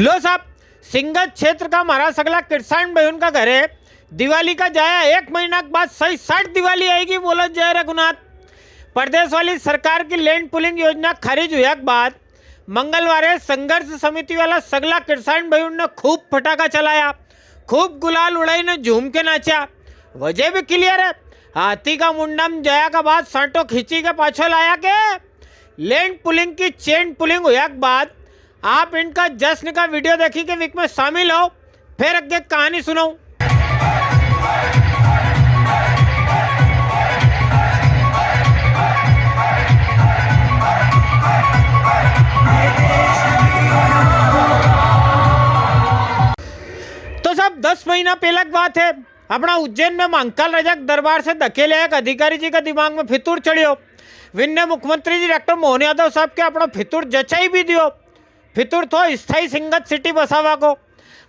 लो साहब, सिंगत क्षेत्र का हमारा सगला किसान भाई उनका घर है। दिवाली का जाया 1 महीना के बाद सही 60 दिवाली आएगी, बोलो जय रघुनाथ। प्रदेश वाली सरकार की लैंड पुलिंग योजना खारिज हुआ के बाद मंगलवार संघर्ष समिति वाला सगला किसान भाई ने खूब फटाका चलाया, खूब गुलाल उड़ाई ने झूम के नाचा। वजह भी क्लियर है, हाथी का मुंडम जया का बाद सांटो खींची के पाछो लाया के लैंड पुलिंग की चेन पुलिंग हुआ के बाद आप इनका जश्न का वीडियो देखी के वीक में शामिल हो, फिर अगे कहानी सुनाऊं। तो सब 10 महीना पहले की बात है। अपना उज्जैन में महाकाल राजा के दरबार से धकेले एक अधिकारी जी का दिमाग में फितूर चढ़ियो। विन ने मुख्यमंत्री जी डॉक्टर मोहन यादव साहब के अपना फितूर जचाई भी दियो। फितूर थो स्थायी सिंगत सिटी बसावा को।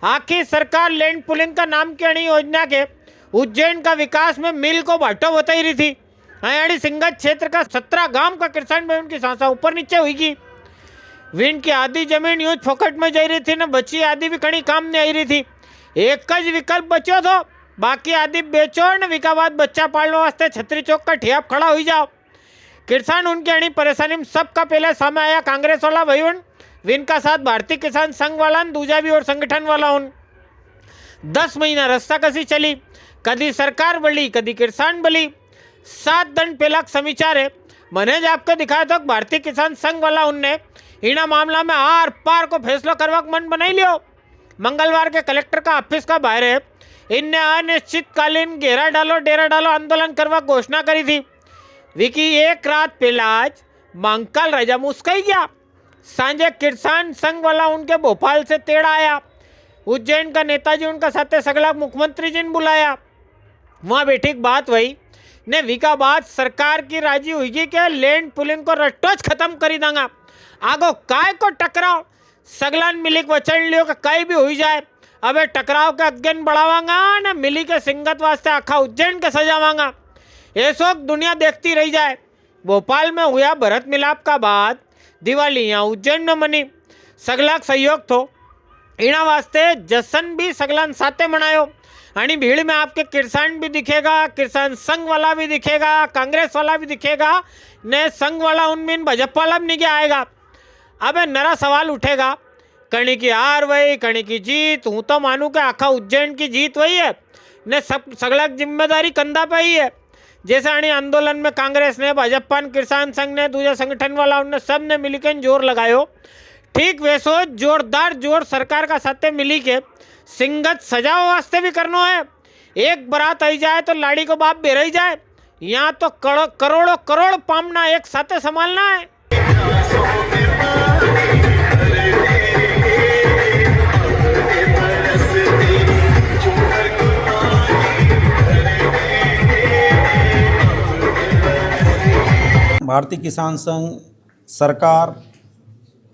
आखिर सरकार लैंड पुलिंग का नाम की अणी योजना के उज्जैन का विकास में मिल को बाटो बताई रही थी। अड़ी सिंगत क्षेत्र का 17 गांव का किसान भाई उनकी सांसा ऊपर नीचे हुई। विन की आधी जमीन यूज फोकट में जा रही थी न बची आधी भी कहीं काम नहीं आई रही थी। एक ज विकल्प बचो थो, बाकी आधी बेचो न विका बाद बच्चा पालने वास्ते छतरी चौक का ठियाप खड़ा हो जाओ। किसान उनकी अड़ी परेशानी में सबका पहले सामने आया कांग्रेस वाला भाई उन विन का साथ भारतीय किसान संघ वाला दूजा भी और संगठन वाला उन 10 महीना रास्ता कसी चली, कदी सरकार बली कदी किसान बली। 7 दिन पहला समाचार है, मैंने जो आपको दिखाया था भारतीय किसान संघ वाला उनने इना मामला में आर पार को फैसला करवा मन बनाई लियो। मंगलवार के कलेक्टर का ऑफिस का बाहर है, इनने अनिश्चितकालीन डेरा डालो आंदोलन करवा घोषणा करी थी। विकी एक रात पहला आज महाकाल राजा मुस्काई गया। सांझे किसान संघ वाला उनके भोपाल से तेड़ा आया। उज्जैन का नेताजी उनका साथे सगला मुख्यमंत्री जी ने बुलाया। वहाँ बैठी बात वही ने विका बाद सरकार की राजी हुई कि लैंड पुलिंग को रट्टोच खत्म करी देंगा। आगो काय को टकराव सगलान मिली वचन लियो कि कहीं भी हुई जाए। अबे टकराव के अज्ञान बढ़ावांगा न मिली के सिंगत वास्ते आखा उज्जैन के सजावांगा। ये सब दुनिया देखती रही जाए। भोपाल में हुआ भरत मिलाप का बाद दिवाली यहाँ उज्जैन में मनी। सगला सहयोग थो इना वास्ते जश्न भी सगलान साथे मनायो। अणी भीड़ में आपके किसान भी दिखेगा, किसान संघ वाला भी दिखेगा, कांग्रेस वाला भी दिखेगा ने संघ वाला उनमें भाजपा वाला भी नहीं आएगा। अब नरा सवाल उठेगा, कणी की हार वही कणी की जीत। हूँ तो मानूँ कि आखा उज्जैन की जीत वही है ने सब सगला जिम्मेदारी कंधा पे ही है। जैसे अणी आंदोलन में कांग्रेस ने भाजपा ने किसान संघ ने दूसरे संगठन वाला उनने सब ने मिलकर जोर लगायो। ठीक वैसो जोरदार जोर सरकार का साथे मिली के सिंगत सजाओ वास्ते भी करनो है। एक बारात आई जाए तो लाड़ी को बाप बेरई जाए, यहाँ तो करोड़ों करोड़ पामना एक साथे संभालना है। भारतीय किसान संघ सरकार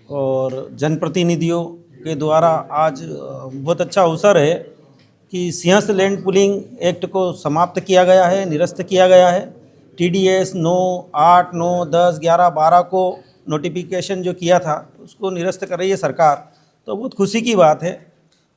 और जनप्रतिनिधियों के द्वारा आज बहुत अच्छा अवसर है कि सिंहस्थ लैंड पुलिंग एक्ट को समाप्त किया गया है, निरस्त किया गया है। TDS 9, 8, 9, 10, 11, 12 को नोटिफिकेशन जो किया था उसको निरस्त कर रही है सरकार, तो बहुत खुशी की बात है।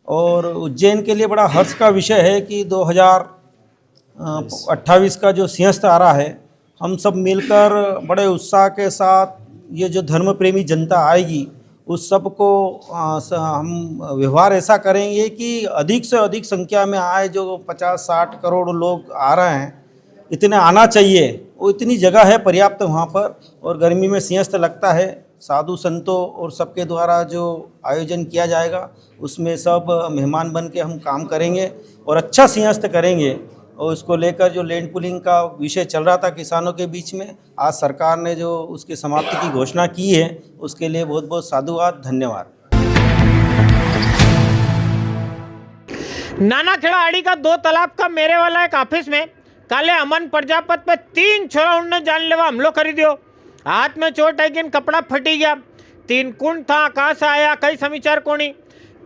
और उज्जैन के लिए बड़ा हर्ष का विषय है कि 2028 का जो सिंहस्थ आ रहा है, हम सब मिलकर बड़े उत्साह के साथ ये जो धर्म प्रेमी जनता आएगी उस सब को हम व्यवहार ऐसा करेंगे कि अधिक से अधिक संख्या में आए। जो 50-60 करोड़ लोग आ रहे हैं, इतने आना चाहिए, वो इतनी जगह है पर्याप्त वहाँ पर। और गर्मी में सिंहस्थ लगता है, साधु संतों और सबके द्वारा जो आयोजन किया जाएगा उसमें सब मेहमान बन के हम काम करेंगे और अच्छा सिंहस्थ करेंगे। और इसको लेकर जो लैंड पुलिंग का विषय चल रहा था किसानों के बीच में, आज सरकार ने जो उसकी समाप्ति की घोषणा की है उसके लिए बहुत बहुत साधुवाद, धन्यवाद। नानाखेड़ा आड़ी का 2 तालाब का मेरे वाला एक ऑफिस में काले अमन प्रजापत पे 3 छोरा उनने जानलेवा हमलो कर दियो। हाथ में चोट आई कि कपड़ा फटी गया। 3 कुंड था, कहाँ से आया कई समाचार कोनी,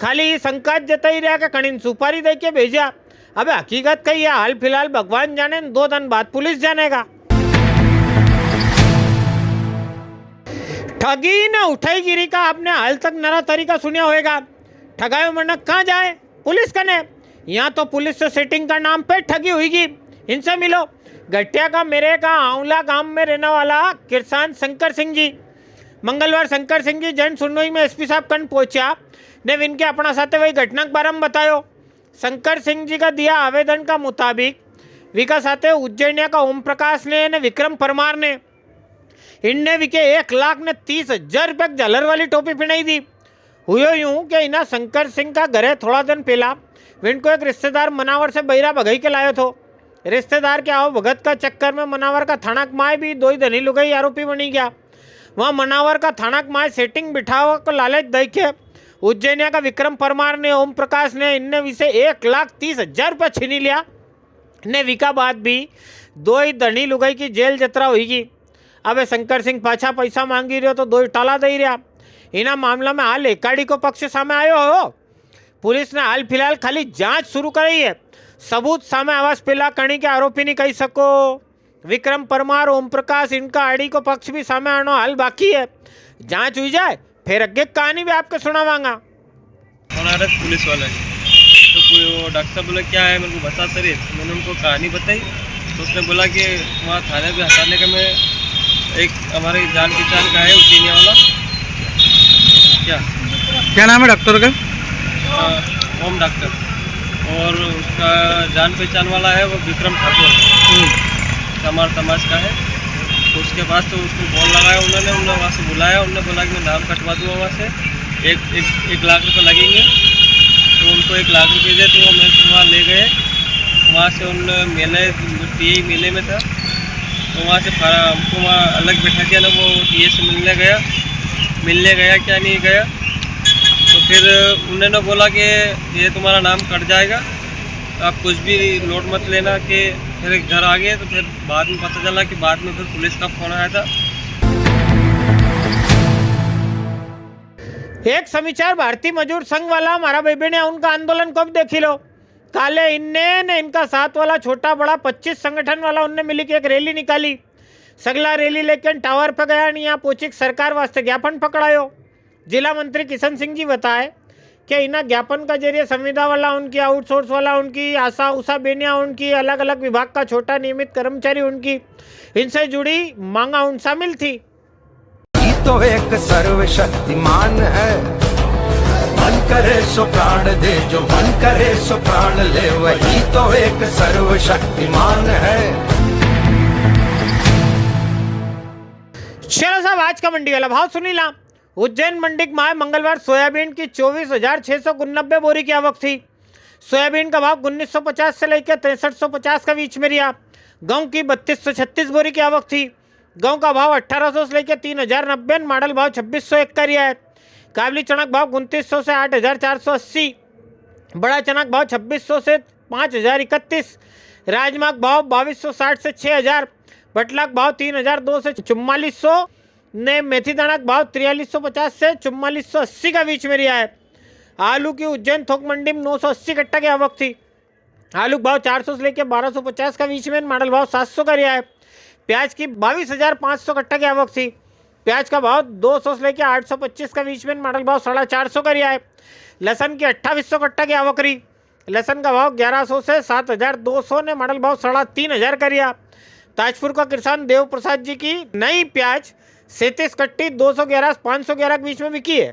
खाली संकात जताई रहा कि कहीं सुपारी दे के भेजा। अबे हकीकत कही है हाल फिलहाल भगवान जाने, 2 दिन बाद पुलिस जानेगा। ठगी न उठाईगिरी का आपने हाल तक नया तरीका सुना होगा। ठगाए मरना कहाँ जाए पुलिस कने। यहाँ तो पुलिस से सेटिंग का नाम पे ठगी हुईगी। इनसे मिलो। गठिया का मेरे का आंवला गांव में रहने वाला किसान शंकर सिंह जी। मंगलवार शंकर सिंह जी जन सुनवाई में एसपी साहब कन पहुंचा ने इनके अपना साथे वही घटना के बारे में बतायो। शंकर सिंह जी का दिया आवेदन का मुताबिक विका साथे उज्जैनिया का ओम प्रकाश ने विक्रम परमार ने इनने विके 1,30,000 रुपये झालर वाली टोपी पहनाई दी। हुयो यूं कि इना शंकर सिंह का घरे थोड़ा दिन पहला विनको एक रिश्तेदार मनावर से बहिरा भगाई के लायो थो। रिश्तेदार के आओ भगत का चक्कर में मनावर का थाना माए भी 2 धनी लुगाई आरोपी बनी गया। वहाँ मनावर का थाना माए सेटिंग बिठावा को लालच दे के उज्जैनिया का विक्रम परमार ने ओम प्रकाश ने इनने विसे 1,30,000 रुपये छीनी लिया। ने विका बाद भी 2 धनी लुगाई की जेल जतरा हुईगी। अब शंकर सिंह पाछा पैसा मांगी रहो तो 2 टाला दे रहा। इना मामला में हाल एकाडी को पक्ष सामे आयो हो। पुलिस ने हाल फिलहाल खाली जांच शुरू करी है। सबूत सामे आवाज पेला कणी के आरोपी नहीं कही सको। विक्रम परमार ओम प्रकाश इनका आड़ी को पक्ष भी सामे आना हाल बाकी है। जांच हुई जाए फिर अगे कहानी भी आपको सुनावांगा। पुलिस वाला तो वो डॉक्टर साहब बोला क्या है मेरे को बता सर। मैंने उनको कहानी बताई तो उसने बोला कि वहाँ थाने पे हटाने का मैं एक हमारे जान पहचान का है उज्जैनिया वाला। क्या नाम है डॉक्टर का? ओम डॉक्टर। और उसका जान पहचान वाला है वो विक्रम ठाकुर हमारे समाज का है। तो उसके बाद तो उसको फोन लगाया उन्होंने वहाँ से बुलाया। उन्होंने बोला कि मैं नाम कटवा दूँगा वहाँ से 1 लाख रुपये लगेंगे। तो उनको 1 लाख रुपये दे तो वो मेरे को वहाँ ले गए। वहाँ से उन मेले में था तो वहाँ से हमको वहाँ अलग बैठा दिया ना। वो टीए से मिलने गया क्या नहीं गया। तो फिर उन्होंने बोला कि ये तुम्हारा नाम कट जाएगा आप कुछ भी लोड मत लेना। कि फिर घर आ गए तो फिर बाद में पता चला कि बाद में फिर पुलिस का फोन आया था। एक समाचार भारतीय मजदूर संघ वाला हमारा बेबे ने उनका आंदोलन कब देखी लो। काले इनने ने इनका साथ वाला छोटा बड़ा 25 संगठन वाला उनने मिली के एक रैली निकाली। सगला रैली लेकिन टावर पर गया नहीं। यहाँ पहुंची सरकार वास्ते ज्ञापन पकड़ायो। जिला मंत्री किशन सिंह जी बताए कि इना ज्ञापन का जरिए संविदा वाला उनकी, आउटसोर्स वाला उनकी, आशा उषा बेनिया उनकी, अलग अलग विभाग का छोटा नियमित कर्मचारी उनकी, इनसे जुड़ी मांगा उन शामिल थी। तो एक सर्वशक्तिमान है। मन करे सो प्राण दे जो मन करे सो प्राण ले वही तो एक सर्वशक्तिमान है। चलो साहब आज का मंडी वाला भाव सुनी ला। उज्जैन मंडी माह मंगलवार सोयाबीन की 24,689 बोरी की आवक थी। सोयाबीन का भाव 1950 से लेकर 6350 का बीच में रहा। गेहूं की 3236 बोरी की आवक थी। गेहूं का भाव 1800 से लेकर 3090। मॉडल भाव 2601 का रिया है। काबली चना भाव 2900 से 8480। बड़ा चना भाव 2600 से 5031। राजमा भाव 2260 से 6000। बटला भाव 3002 से 4400 ने। मेथी दाना भाव 4350 से 4480 का बीच में रिया है। आलू की उज्जैन थोक मंडी में 980 कट्टा की आवक थी। आलू भाव 400 से लेकर 1250 का बीच में। मॉडल भाव 700 का रिया है। प्याज की 22,500 कट्टा की आवक थी। प्याज का भाव 200 से लेकर 825 का बीच में। मॉडल भाव 450 का रिया है। लहसन की 2800 कट्टा की आवक रही। लहसन का भाव 1100 से 7200 ने। मॉडल भाव 3500 का रिया। ताजपुर का किसान देव प्रसाद जी की नई प्याज 37 कट्टी 211 511 के बीच में बिकी है।